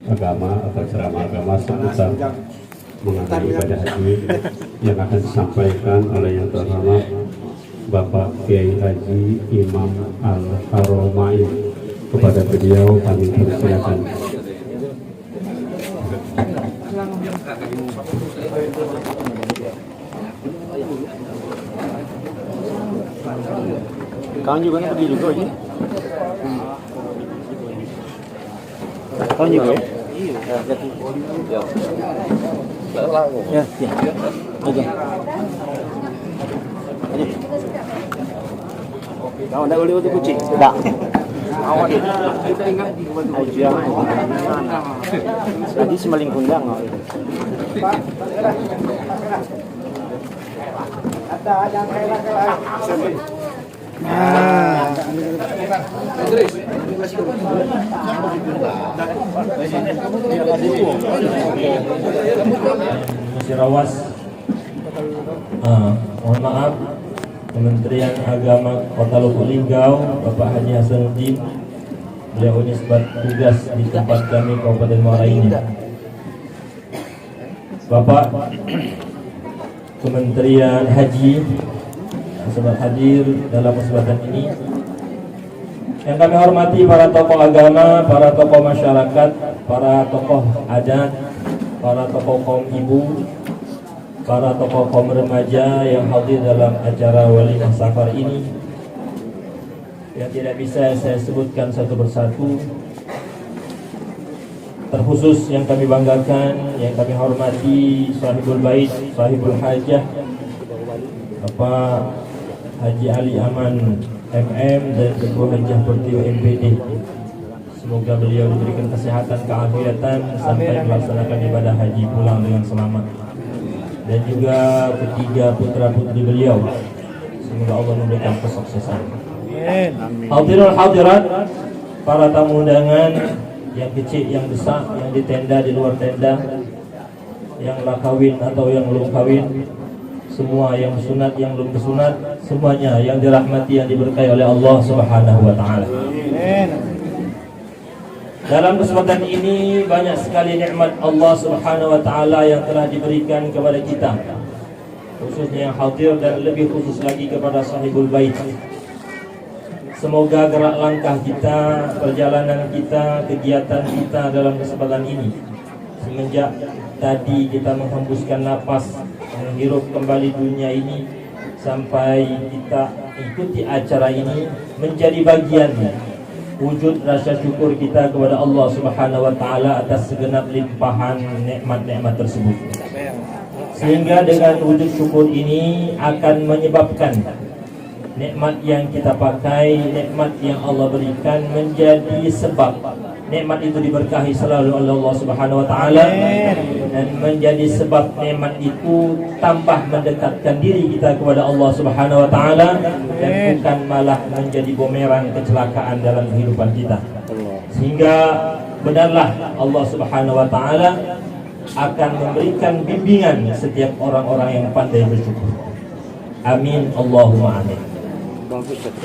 agama atau ceramah agama seputar mengenai ibadah haji yang akan disampaikan oleh yang terhormat Bapak Kiai Haji Imam Al-Haromai. Kepada beliau kami persilakan. Kawan juga pergi juga aja. Kawan juga ya? Iya. Ya, ya. Aja. Aja. Kawan dah boleh untuk kucing? Tak. Awak ni. Aja. Tadi semaling kundang. Ada kalah. Rawas. Mohon maaf, Kementerian Agama Kota Lubuk Linggau, Bapak Haji Hasanuddin, beliau ini sebab tugas di tempat kami Kabupaten Muara ini. Bapak Kementerian Haji sempat hadir dalam kesempatan ini. Yang kami hormati para tokoh agama, para tokoh masyarakat, para tokoh adat, para tokoh kaum ibu, para tokoh kaum remaja yang hadir dalam acara walimah safar ini, yang tidak bisa saya sebutkan satu persatu. Terkhusus yang kami banggakan, yang kami hormati Sahibul Bait, Sahibul Hajah, Bapak Haji Ali Aman MM dan Ketua Hajah Pertiwi MPD. Semoga beliau diberikan kesehatan, keafiatan sampai melaksanakan ibadah haji pulang dengan selamat. Dan juga ketiga putra putri beliau, semoga Allah memberikan kesuksesan. Hadirul hadirat, para tamu undangan yang kecil, yang besar, yang di tenda, di luar tenda, yang lah kawin atau yang belum kawin, semua yang sunat, yang belum bersunat, semuanya yang dirahmati, yang diberkahi oleh Allah Subhanahu wa taala. Dalam kesempatan ini banyak sekali nikmat Allah Subhanahu wa taala yang telah diberikan kepada kita, khususnya yang hadir dan lebih khusus lagi kepada Sahibul Bait. Semoga gerak langkah kita, perjalanan kita, kegiatan kita dalam kesempatan ini, semenjak tadi kita menghembuskan nafas, menghirup kembali dunia ini, sampai kita ikuti acara ini, menjadi bagian wujud rasa syukur kita kepada Allah Subhanahu wa taala atas segenap limpahan nikmat-nikmat tersebut. Sehingga dengan wujud syukur ini akan menyebabkan nikmat yang kita pakai, nikmat yang Allah berikan menjadi sebab nikmat itu diberkahi selalu oleh Allah Subhanahu wa taala, dan menjadi sebab nikmat itu tambah mendekatkan diri kita kepada Allah Subhanahu wa taala, dan bukan malah menjadi bumerang kecelakaan dalam kehidupan kita. Sehingga benarlah Allah Subhanahu wa taala akan memberikan bimbingan setiap orang-orang yang pandai bersyukur. Amin Allahumma amin.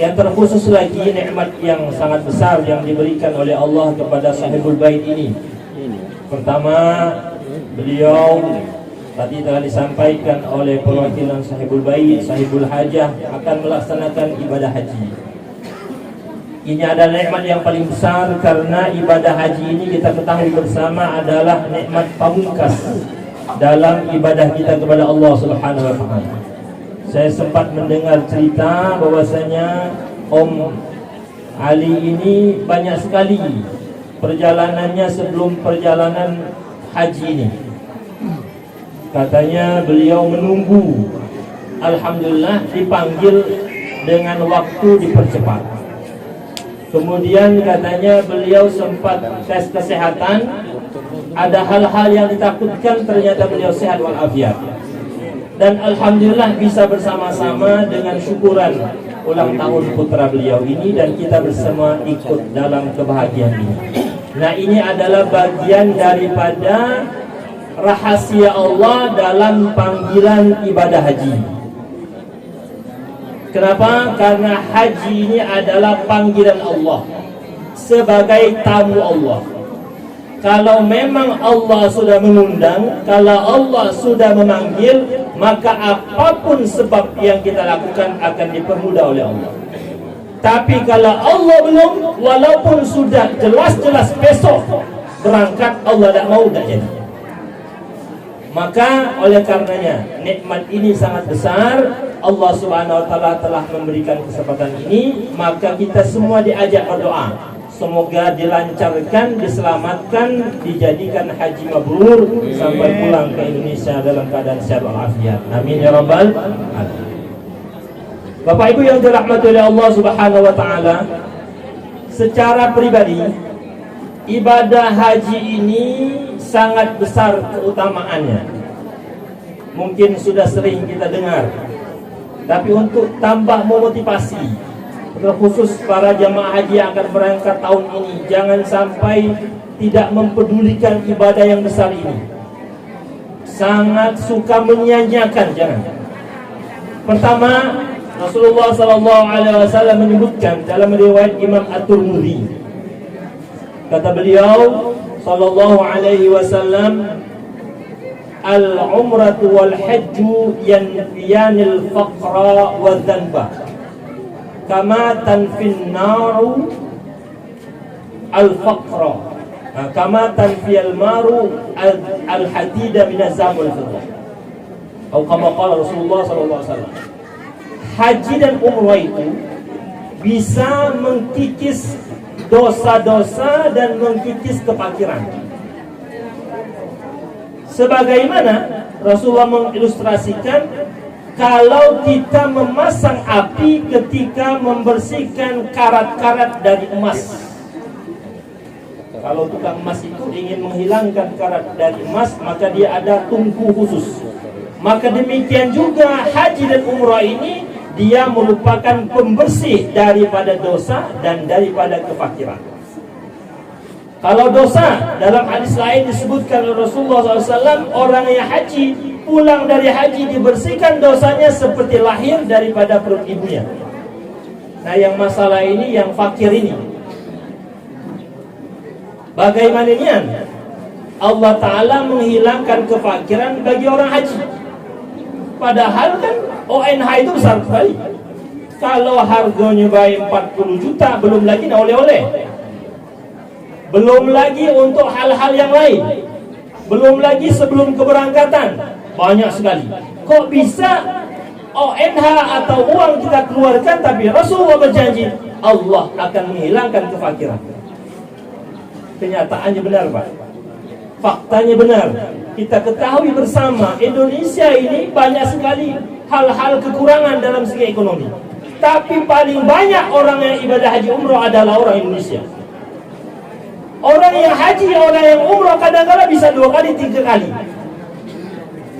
Yang terkhusus lagi nikmat yang sangat besar yang diberikan oleh Allah kepada Sahibul Bait ini. Pertama, beliau tadi telah disampaikan oleh perwakilan Sahibul Bait, Sahibul Hajah akan melaksanakan ibadah haji. Ini adalah nikmat yang paling besar karena ibadah haji ini kita ketahui bersama adalah nikmat pamungkas dalam ibadah kita kepada Allah Subhanahu wa taala. Saya sempat mendengar cerita bahwasanya Om Ali ini banyak sekali perjalanannya sebelum perjalanan haji ini. Katanya beliau menunggu, alhamdulillah dipanggil dengan waktu dipercepat. Kemudian katanya beliau sempat tes kesehatan, ada hal-hal yang ditakutkan, ternyata beliau sehat walafiat. Dan alhamdulillah bisa bersama-sama dengan syukuran ulang tahun putra beliau ini, dan kita bersama ikut dalam kebahagiaan ini. Nah, ini adalah bagian daripada rahasia Allah dalam panggilan ibadah haji. Kenapa? Karena haji ini adalah panggilan Allah sebagai tamu Allah, Kalau memang Allah sudah mengundang, kalau Allah sudah memanggil, maka apapun sebab yang kita lakukan akan dipermudah oleh Allah. Tapi kalau Allah belum, walaupun sudah jelas-jelas besok berangkat, Allah tidak mau, tidak jadi. Maka oleh karenanya nikmat ini sangat besar. Allah Subhanahu wa taala telah memberikan kesempatan ini, maka kita semua diajak berdoa. Semoga dilancarkan, diselamatkan, dijadikan haji mabrur sampai pulang ke Indonesia dalam keadaan sehat walafiat. Amin ya rabbal alamin. Bapak Ibu yang dirahmati oleh Allah Subhanahu wa taala, secara pribadi ibadah haji ini sangat besar keutamaannya. Mungkin sudah sering kita dengar, tapi untuk tambah memotivasi, terkhusus para jamaah haji yang akan berangkat tahun ini, jangan sampai tidak mempedulikan ibadah yang besar ini. Sangat suka menyia-nyiakan, jangan. Pertama, Rasulullah SAW menyebutkan dalam riwayat Imam At-Tirmidzi, kata beliau sallallahu alaihi wasallam, al-umratu wal hajju yanfiyanil faqra wa dhanba kama tanfin naru al-faqra kama tanfiyal maru al-hadida min az-zam wal fidda, atau kama qala Rasulullah sallallahu alaihi wasallam. Haji dan umrah itu bisa mengkikis dosa-dosa dan mengkikis kefakiran. Sebagaimana Rasulullah mengilustrasikan, kalau kita memasang api ketika membersihkan karat-karat dari emas. Kalau tukang emas itu ingin menghilangkan karat dari emas, maka dia ada tungku khusus. Maka demikian juga haji dan umrah ini, dia merupakan pembersih daripada dosa dan daripada kefakiran. Kalau dosa, dalam hadis lain disebutkan oleh Rasulullah SAW, orang yang haji pulang dari haji dibersihkan dosanya seperti lahir daripada perut ibunya. Nah, yang masalah ini, yang fakir ini, bagaimana ini? Allah Ta'ala menghilangkan kefakiran bagi orang haji. Padahal kan ONH itu besar sekali. Kalau harganya baik 40 juta, belum lagi oleh-oleh, belum lagi untuk hal-hal yang lain, belum lagi sebelum keberangkatan, banyak sekali. Kok bisa ONH atau uang kita keluarkan, tapi Rasulullah berjanji Allah akan menghilangkan kefakiran? Kenyataannya benar, Pak. Faktanya benar. Kita ketahui bersama, Indonesia ini banyak sekali hal-hal kekurangan dalam segi ekonomi. Tapi paling banyak orang yang ibadah haji umroh adalah orang Indonesia. Orang yang haji, orang yang umroh kadang-kadang bisa 2 kali, 3 kali.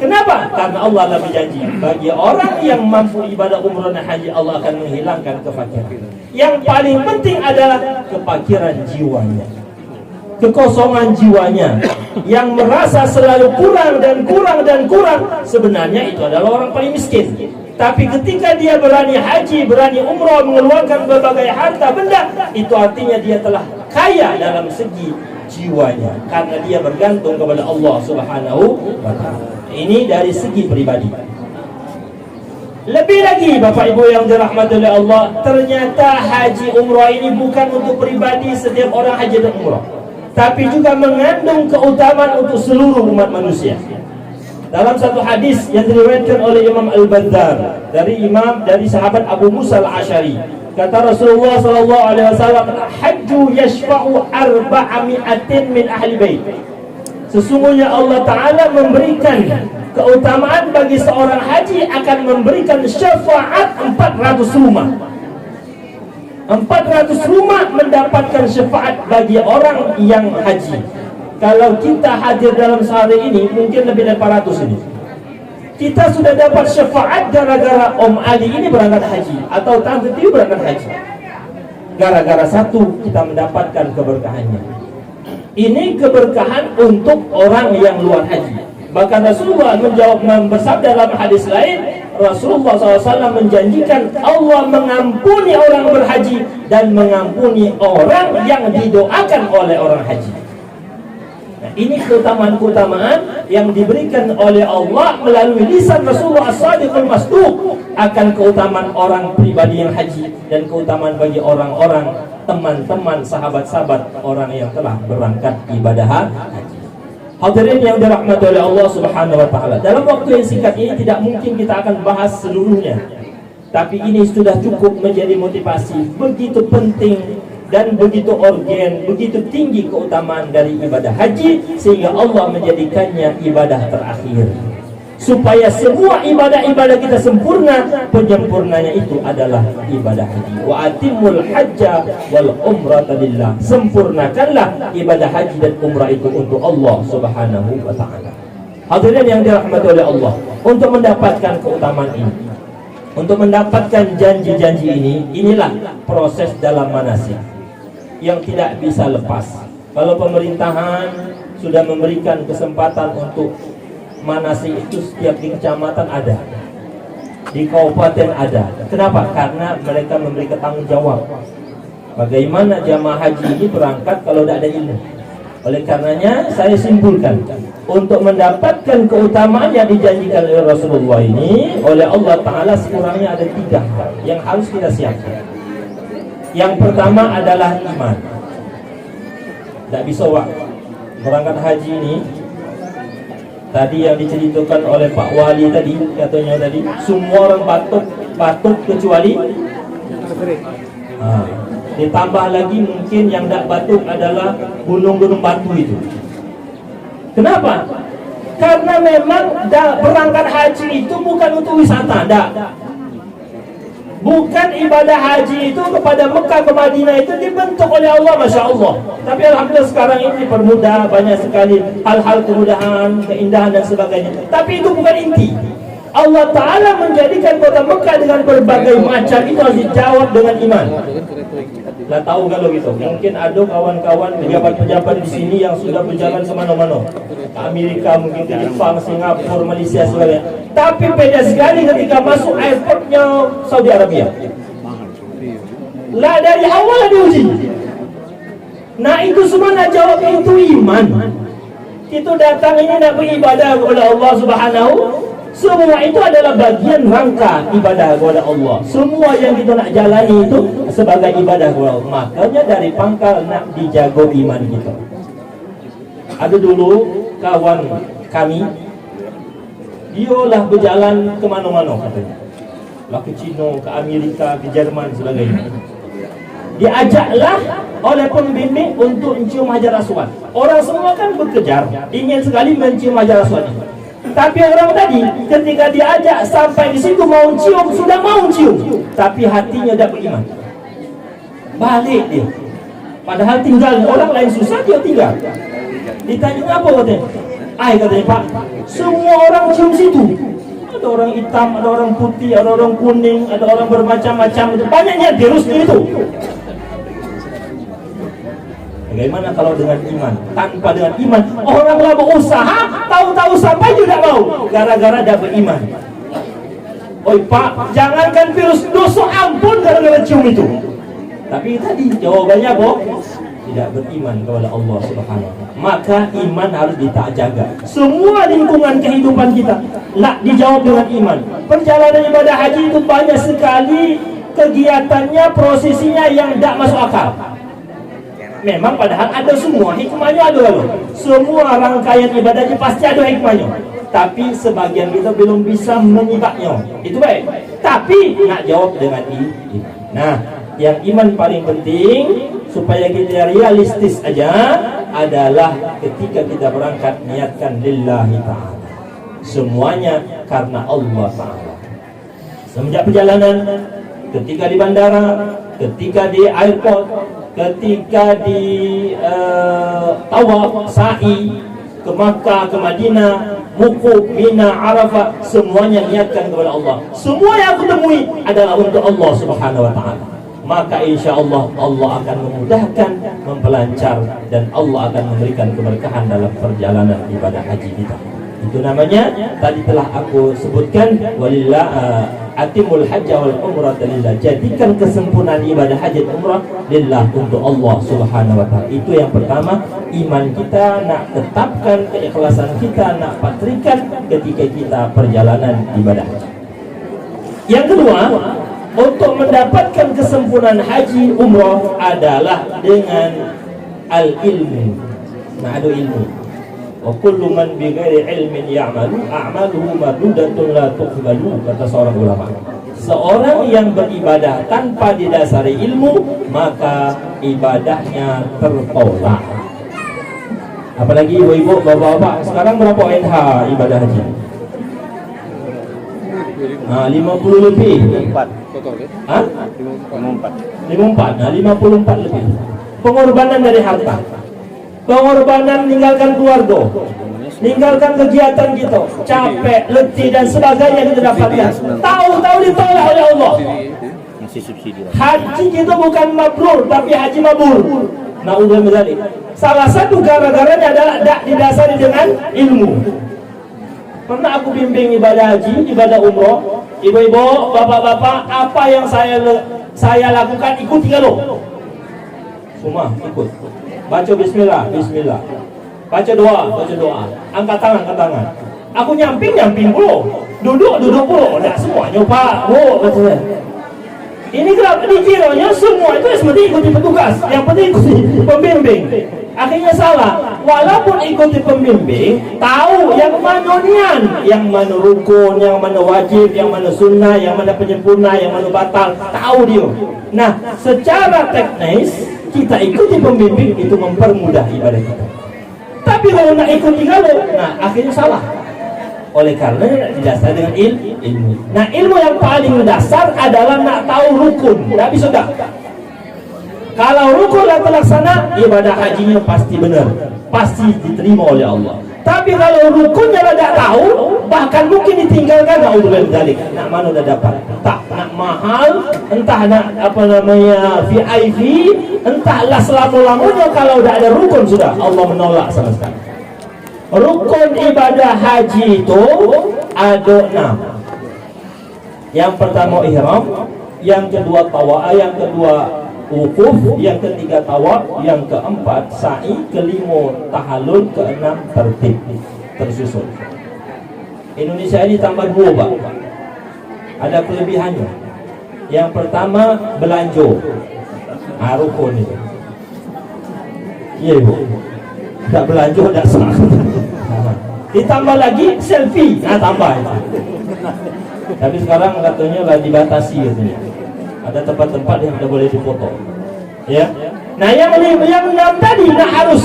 Kenapa? Karena Allah telah berjanji, bagi orang yang mampu ibadah umroh dan haji, Allah akan menghilangkan kefakiran. Yang paling penting adalah kefakiran jiwanya, kekosongan jiwanya, yang merasa selalu kurang dan kurang dan kurang. Sebenarnya itu adalah orang paling miskin. Tapi ketika dia berani haji, berani umrah, mengeluarkan berbagai harta benda, itu artinya dia telah kaya dalam segi jiwanya, karena dia bergantung kepada Allah Subhanahu wa ta'ala. Ini dari segi pribadi. Lebih lagi Bapak Ibu yang dirahmati oleh Allah, ternyata haji umrah ini bukan untuk pribadi setiap orang haji dan umrah, tapi juga mengandung keutamaan untuk seluruh umat manusia. Dalam satu hadis yang diriwayatkan oleh Imam Al-Bazzar dari sahabat Abu Musa Al-Asy'ari, kata Rasulullah SAW, hajju yashfa'u arba'ami'atin min ahli bait. Sesungguhnya Allah Ta'ala memberikan keutamaan bagi seorang haji, akan memberikan syafaat 400 rumah. 400 rumah mendapatkan syafaat bagi orang yang haji. Kalau kita hadir dalam sehari ini, mungkin lebih dari 400 ini. Kita sudah dapat syafaat gara-gara Om Ali ini berangkat haji, atau Tante Tiu berangkat haji. Gara-gara satu kita mendapatkan keberkahannya. Ini keberkahan untuk orang yang luar haji. Bahkan Rasulullah bersabda dalam hadis lain, Rasulullah SAW menjanjikan Allah mengampuni orang berhaji dan mengampuni orang yang didoakan oleh orang haji. Nah, ini keutamaan-keutamaan yang diberikan oleh Allah melalui lisan Rasulullah As-Sadiqul Masduq akan keutamaan orang pribadi yang haji dan keutamaan bagi orang-orang teman-teman sahabat-sahabat orang yang telah berangkat ibadah haji. Hadirin yang dirahmati oleh Allah Subhanahu wa taala. Dalam waktu yang singkat ini tidak mungkin kita akan bahas seluruhnya. Tapi ini sudah cukup menjadi motivasi begitu penting dan begitu urgen, begitu tinggi keutamaan dari ibadah haji sehingga Allah menjadikannya ibadah terakhir. Supaya semua ibadah-ibadah kita sempurna, penyempurnanya itu adalah ibadah haji. Wa atimul hajja wal umrata lillah. Sempurnakanlah ibadah haji dan umrah itu untuk Allah Subhanahu wa taala. Hadirin yang dirahmati oleh Allah, untuk mendapatkan keutamaan ini, untuk mendapatkan janji-janji ini, inilah proses dalam manasik yang tidak bisa lepas. Kalau pemerintahan sudah memberikan kesempatan untuk manasik itu setiap di kecamatan ada, di kabupaten ada. Kenapa? Karena mereka memberi tanggung jawab. Bagaimana jamaah haji ini berangkat kalau tidak ada ilmu? Oleh karenanya saya simpulkan, untuk mendapatkan keutamaan yang dijanjikan oleh Rasulullah ini oleh Allah Ta'ala sekurangnya ada 3 yang harus kita siapkan. Yang pertama adalah iman. Tidak bisa berangkat haji ini. Tadi yang diceritakan oleh Pak Wali tadi, katanya tadi semua orang batuk kecuali ditambah lagi mungkin yang tidak batuk adalah gunung-gunung batu itu. Kenapa? Karena memang berangkat haji itu bukan untuk wisata, bukan ibadah haji itu kepada Mekah ke Madinah itu dibentuk oleh Allah, Masya Allah. Tapi alhamdulillah sekarang ini dipermudah, banyak sekali hal-hal kemudahan, keindahan dan sebagainya. Tapi itu bukan inti. Allah Ta'ala menjadikan kota Mekah dengan berbagai macam itu harus dijawab dengan iman. Lah tahu kalau gitu, mungkin ada kawan-kawan pejabat-pejabat di sini yang sudah berjalan kemana-mana, ke Amerika, mungkin ke Jepang, Singapura, Malaysia sebagainya. Tapi beda sekali ketika masuk airportnya Saudi Arabia. Lah dari awal diuji. Nah itu semua nak jawab itu iman. Kita datang ini nak beribadah kepada Allah Subhanahu. Semua itu adalah bagian rangka ibadah kepada Allah. Semua yang kita nak jalani itu sebagai ibadah kepada Allah. Makanya dari pangkal nak dijaga iman kita. Ada dulu kawan kami, dialah berjalan ke mana-mana katanya. Lah ke Cina, ke Amerika, ke Jerman sebagainya. Diajaklah oleh pembimbing untuk mencium Hajar Aswad. Orang semua kan berkejar, ingin sekali mencium Hajar Aswad. Tapi orang tadi ketika diajak sampai di situ mau cium, sudah mau cium, tapi hatinya tidak beriman. Balik dia. Padahal tinggal orang lain susah, dia tinggal. Ditanya apa katanya? Katanya Pak, semua orang cium situ. Ada orang hitam, ada orang putih, ada orang kuning, ada orang bermacam-macam. Banyaknya virus itu. Bagaimana kalau dengan iman? Tanpa dengan iman, oranglah berusaha, tahu-tahu sampai juga mau, gara-gara tidak beriman. Oi Pak, jangankan virus dosa ampun gara-gara cium itu. Tapi tadi jawabannya apa? Tidak beriman kepada Allah Subhanahu wa taala. Maka iman harus dijaga. Semua lingkungan kehidupan kita nak dijawab dengan iman. Perjalanan ibadah haji itu banyak sekali kegiatannya, prosesinya yang tidak masuk akal. Memang padahal ada semua hikmahnya, ada loh. Semua rangkaian ibadahnya pasti ada hikmahnya. Tapi sebagian kita belum bisa menyibaknya. Itu baik. Tapi nak jawab dengan iman. Nah, yang iman paling penting supaya kita realistis aja adalah ketika kita berangkat niatkan lillahi ta'ala. Semuanya karena Allah Ta'ala. Semenjak perjalanan, ketika di bandara, ketika di airport, ketika di tawaf, sa'i ke Makkah, ke Madinah, Wukuf, Mina, Arafah, semuanya niatkan kepada Allah. Semua yang aku temui adalah untuk Allah Subhanahu wa taala. Maka insya Allah Allah akan memudahkan, mempelancar, dan Allah akan memberikan keberkahan dalam perjalanan ibadah haji kita. Itu namanya tadi telah aku sebutkan walillah atimul hajja wal umrah lillah. Jadikan kesempurnaan ibadah haji dan umrah lillah, untuk Allah Subhanahu wa taala. Itu yang pertama, iman kita nak tetapkan, keikhlasan kita nak patrikan ketika kita perjalanan ibadah. Yang kedua, untuk mendapatkan kesempurnaan haji umrah adalah dengan al-ilmu. Ada ilmu. Wa kullu man bighairi ilmin ya'malu a'maluhu mardudatun la tuqbalu, kata seorang ulama. Seorang yang beribadah tanpa didasari ilmu, maka ibadahnya tertolak. Apalagi ibu-ibu, bapak-bapak, sekarang berapa NH ibadah haji? 50 lebih. 4 total ya? 54. Nah, 54 lebih. Pengorbanan dari harta, pengorbanan meninggalkan keluarga, meninggalkan kegiatan kita, capek, letih dan sebagainya kita dapatkan. Tahu-tahu ditolak oleh Allah. Haji kita bukan mabrur, tapi haji mabur. Na'udzubillah min dzalik. Salah satu gara-garanya adalah tidak didasari dengan ilmu. Pernah aku bimbing ibadah haji, ibadah umroh, ibu-ibu, bapak-bapak, apa yang saya lakukan ikuti kalau. Semua ikut. Baca bismillah, bismillah. Baca doa. Angkat tangan. Aku nyamping puluh. Duduk puluh. Dah semuanya Pak. Katanya. Ini kenapa dikiranya semua itu seperti ikuti petugas, yang penting ikuti pembimbing. Akhirnya salah. Walaupun ikuti pembimbing, tahu yang mana nian, yang mana rukun, yang mana wajib, yang mana sunnah, yang mana penyempurna, yang mana batal, tahu dia. Nah, secara teknis kita ikuti pembimbing itu mempermudah ibadah kita. Tapi kalau nak ikuti galau, nah akhirnya salah. Oleh karena didasari dengan ilmu. Nah, ilmu yang paling mendasar adalah nak tahu rukun. Tidak bisa tak. Kalau rukun yang terlaksana, ibadah hajinya pasti benar, pasti diterima oleh Allah. Tapi kalau rukunnya tidak tahu, bahkan mungkin ditinggalkan, na'udzubillah min dzalik. Nak mana dah dapat? Tak nak mahal, entah nak apa namanya VIP, entahlah selama-lamanya, kalau tidak ada rukun sudah Allah menolak sama sekali. Rukun ibadah haji itu ada 6. Yang pertama ihram, yang kedua tawaf, yang kedua wukuf, yang ketiga tawaf, yang keempat sa'i, kelima tahallul, keenam tertib tersusun. Indonesia ini tambah 2 Pak. Ada kelebihannya. Yang pertama belanja. Rukun itu. Iya Ibu. Tak belanja tak sah. Ditambah lagi selfie, tambah itu. Tapi sekarang katanya lah dibatasi katanya. Ada tempat-tempat yang tidak boleh difoto. Ya. Nah, yang 6 tadi nak harus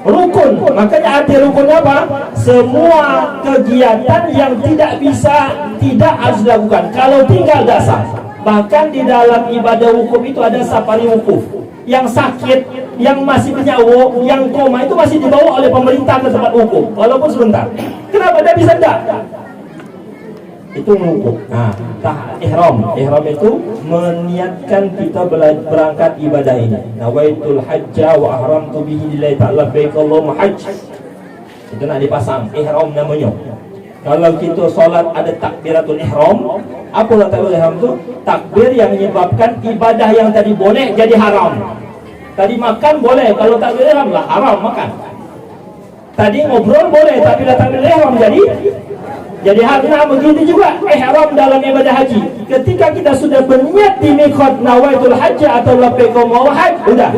rukun. Makanya arti rukun apa? Semua kegiatan yang tidak harus dilakukan. Kalau tinggal dah sah. Bahkan di dalam ibadah wukuf itu ada safari wukuf. Yang sakit, yang masih bernyawa, yang koma itu masih dibawa oleh pemerintah ke tempat wukuf, walaupun sebentar. Kenapa dia bisa tidak? Itu wukuf. Nah, ihram itu meniatkan kita berangkat ibadah ini. Nawaitul hajja wa ahramtu bihi lillahi ta'ala labbaik Allahumma hajj. Itu nak dipasang ihram namanya. Kalau kita solat ada takbiratul ihram, apa takbiratul ihram itu? Takbir yang menyebabkan ibadah yang tadi boleh jadi haram. Tadi makan boleh, kalau takbir ihram lah haram makan. Tadi ngobrol boleh, tapi dah takbir ihram jadi haram. Nah, begitu juga ihram dalam ibadah haji. Ketika kita sudah berniat di miqat nawaitul hajj atau labbaik Allahumma hajj, sudah.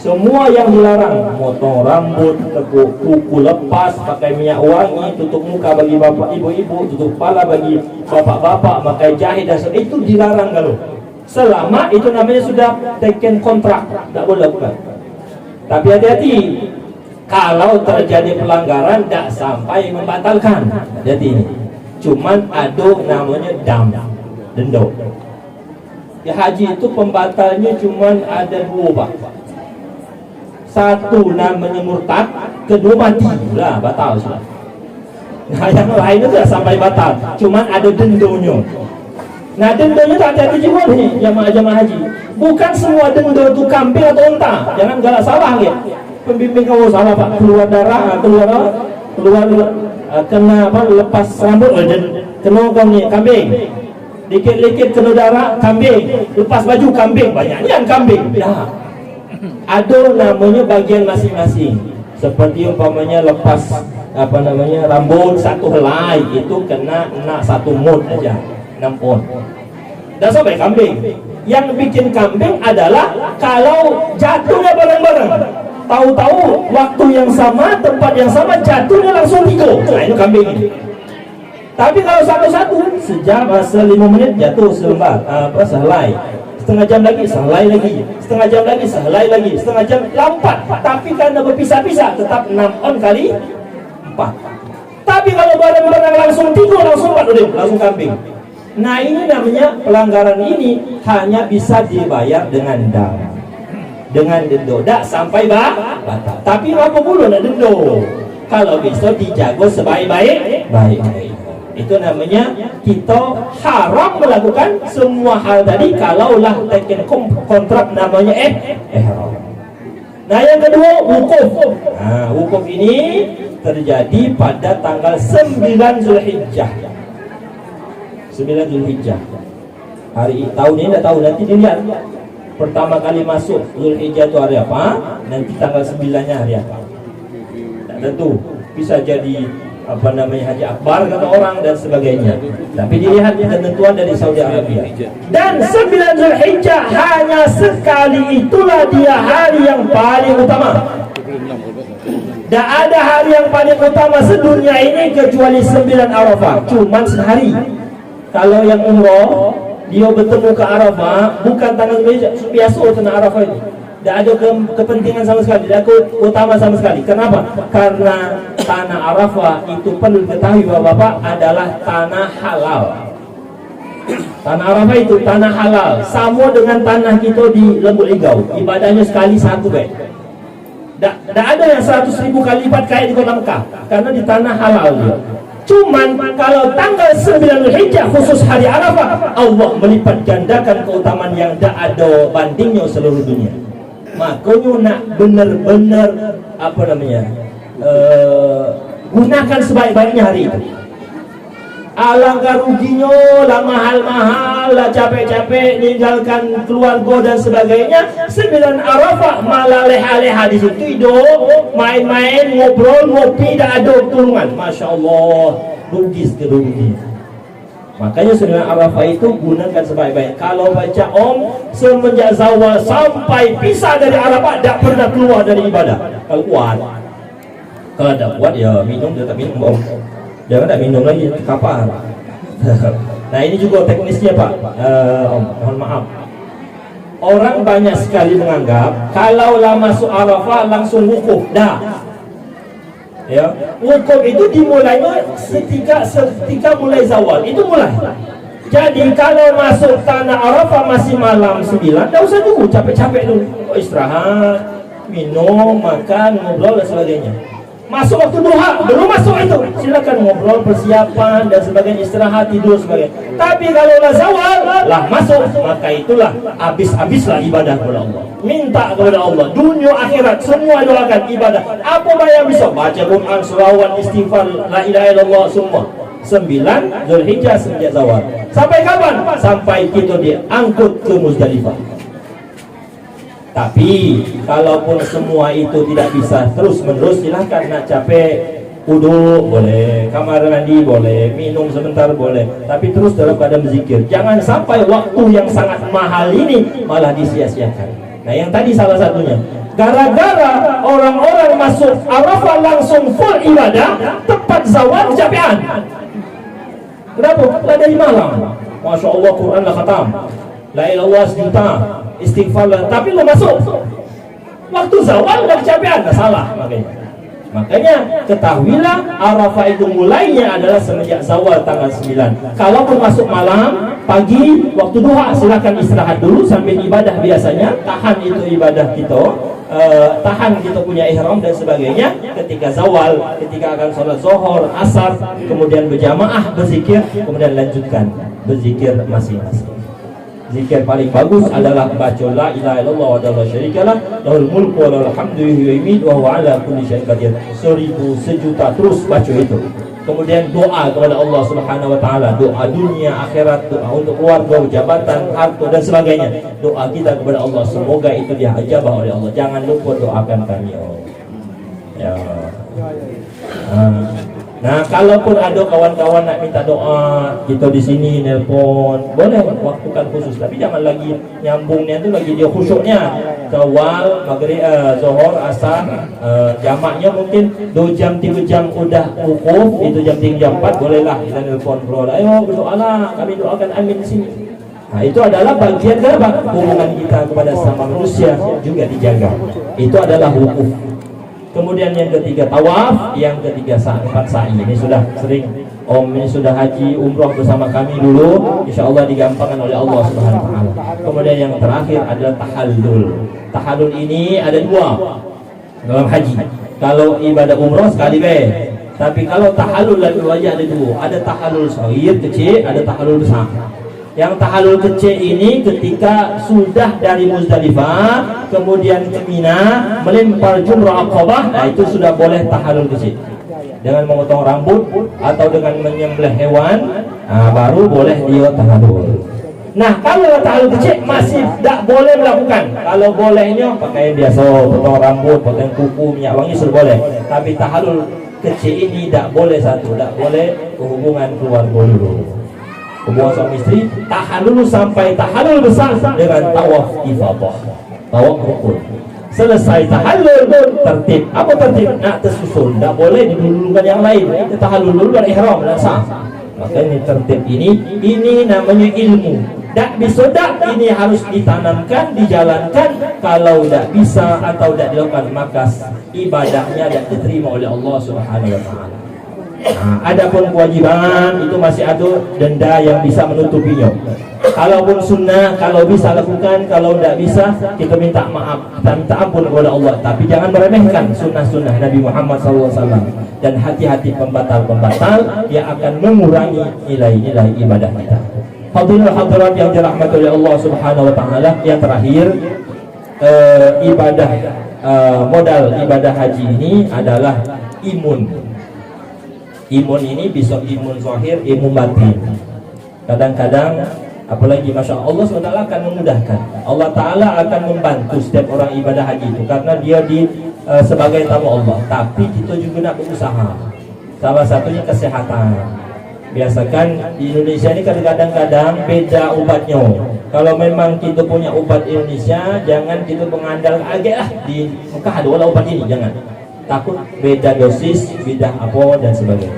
Semua yang dilarang, motong rambut, tekuk kuku lepas, pakai minyak wangi, tutup muka bagi bapak ibu-ibu, tutup kepala bagi bapak-bapak, pakai jahit dan itu dilarang kalau. Selama itu namanya sudah taken kontrak, tak boleh lakukan. Tapi hati-hati, kalau terjadi pelanggaran tak sampai membatalkan. Hati-hati ini. Cuman ada namanya denda. Ya, haji itu pembatalnya cuman ada 2 Pak. Satu namanya murtad, kedua mati lah, batal sudah. Nah, yang lain itu tidak sampai batal, cuman ada dendanya. Nah, dendanya tak hati-hati juga nih jamaah-jamaah haji. Bukan semua denda itu kambing atau unta, jangan galak salah ya. Pembimbing kamu salah Pak, keluar darah, keluar kena apa, lepas rambut, kena kau ni kambing. Dikit-dikit kena darah, kambing. Lepas baju, kambing. Banyaknya kambing. Dah. Ada namanya bagian masing-masing. Seperti umpamanya lepas rambut satu helai, itu kena 1 mut aja, 6 on. Dah sampai kambing. Yang bikin kambing adalah kalau jatuhnya bareng-bareng. Tahu-tahu waktu yang sama, tempat yang sama, jatuhnya langsung 3. Nah, itu kambing ini. Tapi kalau satu-satu, sejam, 5 menit jatuh selembar, sehelai. Setengah jam lagi, sehelai lagi. Setengah jam lagi, sehelai lagi. Setengah jam, lompat. Tapi karena berpisah-pisah, tetap 6 on kali 4. Tapi kalau bareng-bareng langsung 3, langsung 4, langsung kambing. Nah, ini namanya pelanggaran ini hanya bisa dibayar dengan dam, dengan denda. Tak sampai batal. Tapi apa pula nak denda? Kalau bisa dijaga sebaik-baik. Itu namanya kita haram melakukan semua hal tadi kalaulah taken kontrak namanya ihram. Nah, yang kedua, wukuf. Nah, wukuf ini terjadi pada tanggal 9 Zulhijjah. 9 Zulhijjah. Tahun ini dah tahu, nanti dilihat pertama kali masuk Zulhijjah itu hari apa, nanti tanggal 9-nya hari apa. Tak tentu, bisa jadi Haji Akbar kata orang dan sebagainya. Tapi dilihat ketentuan dari Saudi Arabia. Dan 9 Zulhijjah hanya sekali, itulah dia hari yang paling utama. Tak ada hari yang paling utama sedunia ini kecuali 9 Arafah, cuman sehari. Kalau yang umroh, dia bertemu ke Arafah bukan tanggal biasa tanah Arafah itu. Tak ada kepentingan sama sekali, tak ada utama sama sekali. Kenapa? Karena tanah Arafah itu perlu diketahui Bapak-bapak adalah tanah halal. Tanah Arafah itu tanah halal, sama dengan tanah kita di Lembut Ligau. Ibadahnya sekali 1 baik. Tak ada yang 100.000 kali lipat kayak di Kota Mekah, karena di tanah halal dia. Cuman kalau tanggal 9 Zulhijjah khusus hari Arafah, Allah melipat gandakan keutamaan yang tak ada bandingnya seluruh dunia. Makanya nak benar-benar gunakan sebaik-baiknya hari itu. Alangkah ruginya lah, mahal-mahal lah, capek-capek ninggalkan keluarga dan sebagainya. 9 Arafah malah leha-leha di situ, hidup main-main, ngobrol, ngopi, tak ada turungan. Masya Allah, rugi. Makanya 9 Arafah itu gunakan sebaik-baik. Kalau baca semenjak zawal sampai pisah dari Arafah, tak pernah keluar dari ibadah. Kalau kuat, kalau tak kuat ya minum, dia tak minum jangan tak minum lagi, kapan? Nah, ini juga teknisnya Pak. Mohon maaf, orang banyak sekali menganggap kalau lah masuk Arafah langsung wukuf. Dah. Ya, wukuf itu dimulainya setika mulai zawal. Itu mulai. Jadi kalau masuk tanah Arafah masih malam 9, tak usah dulu capek-capek dulu. Istirahat, minum, makan, ngobrol dan sebagainya. Masuk waktu duha, belum masuk itu, silakan ngobrol, persiapan dan sebagainya, istirahat, tidur sebagainya. Tapi kalau lah zawal lah masuk, maka itulah habis-habislah ibadah kepada Allah. Minta kepada Allah, dunia akhirat semua doakan ibadah. Apa yang bisa? Baca Quran, selawat, istighfar, la ilaha illallah semua. 9 Zulhijjah sejak zawal. Sampai kapan? Sampai kita diangkut ke Muzdalifah. Tapi kalaupun semua itu tidak bisa terus-menerus, silahkan. Nak capek duduk boleh, kamar mandi boleh, minum sebentar boleh, tapi terus dalam keadaan berzikir. Jangan sampai waktu yang sangat mahal ini malah disia-siakan. Nah, yang tadi salah satunya, gara-gara orang-orang masuk Arafah langsung full ibadah, tepat zawal kecapean. Kenapa? Lah dari malam, Masya Allah, Quran lah khatam, la ilaha illallah sejuta, istighfar lah, tapi lo masuk waktu zawal udah kecapean, dah salah. Makanya ketahuilah Arafah itu mulainya adalah semenjak zawal tanggal 9. Kalaupun masuk malam, pagi, waktu duha, silakan istirahat dulu sambil ibadah biasanya. Tahan itu ibadah kita, tahan kita punya ihram dan sebagainya. Ketika zawal, ketika akan sholat zuhur, asar, kemudian berjamaah berzikir, kemudian lanjutkan berzikir masing-masing. Zikir paling bagus adalah baca la ilaha illallah wa la syarikalah, lahul mulku wa lahul hamdu wa yuhyi wa huwa ala kulli syai'in qadir. 1000, sejuta terus baca itu. Kemudian doa kepada Allah Subhanahu wa taala, doa dunia, akhirat, doa untuk keluarga, jabatan, harta dan sebagainya. Doa kita kepada Allah semoga itu diijabah oleh Allah. Jangan lupa doakan kami, ya Allah. Ya. Nah, kalaupun ada kawan-kawan nak minta doa, kita di sini nelpon, boleh waktukan khusus, tapi jangan lagi nyambungnya tu lagi dia khusyuknya. Awal, maghrib, zuhur, asar, jamaknya mungkin 2 jam 3 jam udah wukuf, itu jam 3 jam 4 bolehlah kita nelpon bro. Ayo berdoalah, kami doakan amin di sini. Nah, itu adalah bagian apa? Hubungan kita kepada sama manusia juga dijaga. Itu adalah wukuf. Kemudian yang ketiga tawaf, yang ketiga empat sa'i. Ini sudah sering Om ini sudah haji umroh bersama kami dulu, insya Allah digampangkan oleh Allah Subhanahu wa taala. Kemudian yang terakhir adalah tahallul. Tahallul ini ada 2 dalam haji. Kalau ibadah umroh sekali tapi kalau tahallul aja ada 2. Ada tahallul shaghir kecil, ada tahallul besar. Yang tahallul kecil ini ketika sudah dari Muzdalifah kemudian ke Mina melempar jumrah Aqabah, nah itu sudah boleh tahallul kecil. Dengan memotong rambut atau dengan menyembelih hewan, nah baru boleh dia tahallul. Nah, kalau tahallul kecil masih tak boleh melakukan. Kalau bolehnya pakaian biasa, potong rambut, potong kuku, minyak wangi sudah boleh. Tapi tahallul kecil ini tak boleh satu, tak boleh hubungan keluarga dulu. Hubungan suami istri, tahallul sampai tahallul besar dengan tawaf ifadah, tawaf rukun. Selesai tahallul tertib. Apa tertib? Nak tersusul, tak boleh didulukan yang lain. Kita tahallul dulu dan ihram dan sah. Maka ini tertib ini namanya ilmu. Tak bisa tak, ini harus ditanamkan, dijalankan. Kalau tak bisa atau tak dilakukan, maka ibadahnya tak diterima oleh Allah Subhanahu wa taala. Nah, adapun kewajiban itu masih ada denda yang bisa menutupinya. Kalaupun sunnah, kalau bisa lakukan, kalau tidak bisa kita minta maaf, kita minta ampun kepada Allah. Tapi jangan meremehkan sunnah-sunnah Nabi Muhammad SAW. Dan hati-hati pembatal-pembatal yang akan mengurangi nilai-nilai ibadah kita. Fadilul hadirat yang dirahmati oleh Allah Subhanahu wa taala, yang terakhir modal ibadah haji ini adalah imun. Imun ini bisa imun zahir, imun batin. Kadang-kadang apalagi Masya Allah SWT akan memudahkan. Allah Ta'ala akan membantu setiap orang ibadah haji itu karena dia sebagai tamu Allah. Tapi kita juga nak berusaha. Salah satunya kesehatan. Biasakan di Indonesia ini kadang-kadang beda obatnya. Kalau memang kita punya obat Indonesia, jangan kita mengandalkan agak di Mekah ada obat ini, jangan. Takut beda dosis, beda apa dan sebagainya.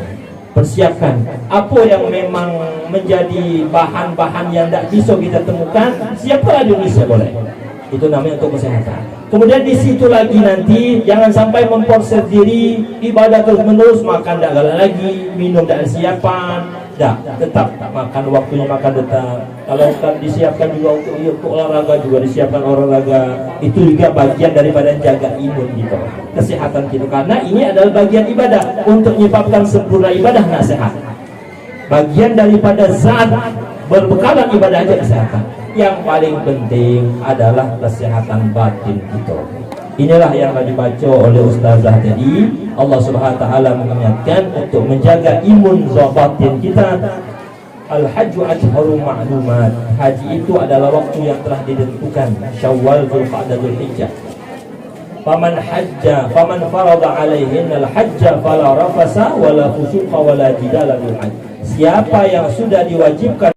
Persiapkan apa yang memang menjadi bahan-bahan yang tidak bisa kita temukan, siapa di Indonesia boleh. Itu namanya untuk kesehatan. Kemudian di situ lagi nanti jangan sampai memforce diri ibadah terus menerus, makan tak galak lagi, minum tak ada siapan, tetap makan waktunya, makan tetap. Kalau kan disiapkan juga untuk olahraga, juga disiapkan olahraga. Itu juga bagian daripada jaga imun kita, kesehatan kita. Karena ini adalah bagian ibadah untuk menyebabkan sempurna ibadah nak sehat. Bagian daripada zat berbekalan ibadah aja kesehatan. Yang paling penting adalah kesehatan batin kita. Inilah yang dibaca oleh Ustazah tadi. Allah Subhanahu wa taala mengingatkan untuk menjaga imun batin kita. Al-hajju ashhurun ma'lumat. Haji itu adalah waktu yang telah ditentukan. Syawal, Dzulqa'dah, Dzulhijjah. Faman farada alaihin al-hajja fala rafasa wala fusuqa wala jidala bil hajj. Siapa yang sudah diwajibkan